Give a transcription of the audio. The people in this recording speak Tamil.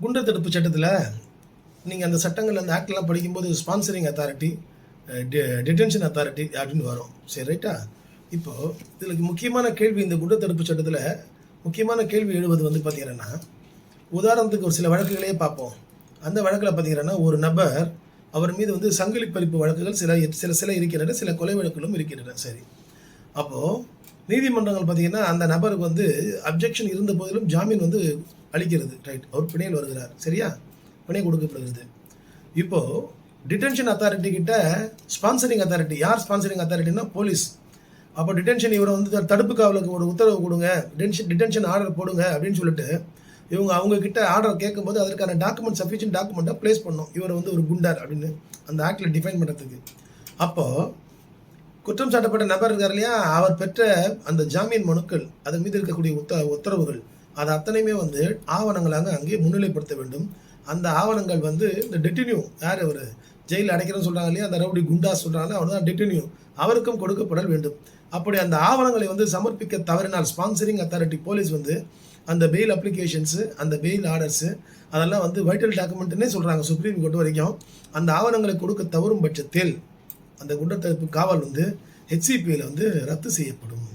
குண்டர் தடுப்பு சட்டத்தில் நீங்கள் அந்த சட்டங்கள் அந்த ஆக்ட்லாம் படிக்கும்போது ஸ்பான்சரிங் அத்தாரிட்டி, டிடென்ஷன் அத்தாரிட்டி அப்படின்னு வரும். சரி, ரைட்டா? இப்போது இதில் முக்கியமான கேள்வி, இந்த குண்டர் தடுப்பு சட்டத்தில் முக்கியமான கேள்வி எழுவது வந்து பார்த்தீங்கன்னா, உதாரணத்துக்கு ஒரு சில வழக்குகளையே பார்ப்போம். அந்த வழக்கில் பார்த்தீங்கன்னா, ஒரு நபர் அவர் மீது வந்து சங்கிலி பறிப்பு வழக்குகள் சில இருக்கின்றன, சில கொலை வழக்குகளும் இருக்கின்றன. சரி, அப்போது நீதிமன்றங்கள் பார்த்தீங்கன்னா அந்த நபருக்கு வந்து அப்ஜெக்ஷன் இருந்த போதிலும் ஜாமீன் வந்து அளிக்கிறது. ரைட், அவர் பிணையில் வருகிறார். சரியா, பிணை கொடுக்கப்படுகிறது. இப்போது டிடென்ஷன் அத்தாரிட்டி கிட்ட ஸ்பான்சரிங் அத்தாரிட்டி, யார் ஸ்பான்சரிங் அத்தாரிட்டினா போலீஸ். அப்போ டிடென்ஷன் இவரை வந்து தடுப்பு காவலுக்கு ஒரு உத்தரவு கொடுங்க, டிடென்ஷன் ஆர்டர் போடுங்க அப்படின்னு சொல்லிட்டு இவங்க அவங்கக்கிட்ட ஆர்டர் கேட்கும்போது அதற்கான டாக்குமெண்ட், சஃபிஷியன்ட் டாக்குமெண்ட்டாக ப்ளேஸ் பண்ணோம், இவர் வந்து ஒரு குண்டர் அப்படின்னு அந்த ஆக்டில் டிஃபைன் பண்ணுறதுக்கு. அப்போது குற்றம் சாட்டப்பட்ட நபர் இருக்கார் இல்லையா, அவர் பெற்ற அந்த ஜாமீன் மனுக்கள், அதன் மீது இருக்கக்கூடிய உத்தரவுகள், அது அத்தனையுமே வந்து ஆவணங்களாக அங்கே முன்னிலைப்படுத்த வேண்டும். அந்த ஆவணங்கள் வந்து இந்த டெட்டினியூ, யார் அவர் ஜெயிலில் அடைக்கிறேன்னு சொல்கிறாங்க இல்லையா, அந்த ரவுடி குண்டா சொல்கிறாங்க, அவர் தான் டெட்டினியூ, அவருக்கும் கொடுக்கப்பட வேண்டும். அப்படி அந்த ஆவணங்களை வந்து சமர்ப்பிக்க தவறினால் ஸ்பான்சரிங் அத்தாரிட்டி போலீஸ் வந்து அந்த பெயில் அப்ளிகேஷன்ஸு, அந்த பெயில் ஆர்டர்ஸு, அதெல்லாம் வந்து வைட்டல் டாக்குமெண்ட்டுன்னே சொல்கிறாங்க சுப்ரீம் கோர்ட் வரைக்கும். அந்த ஆவணங்களை கொடுக்க தவறும் பட்சத்தில் அந்த குண்டர் தடுப்பு காவல் வந்து HCPயில் வந்து ரத்து செய்யப்படும்.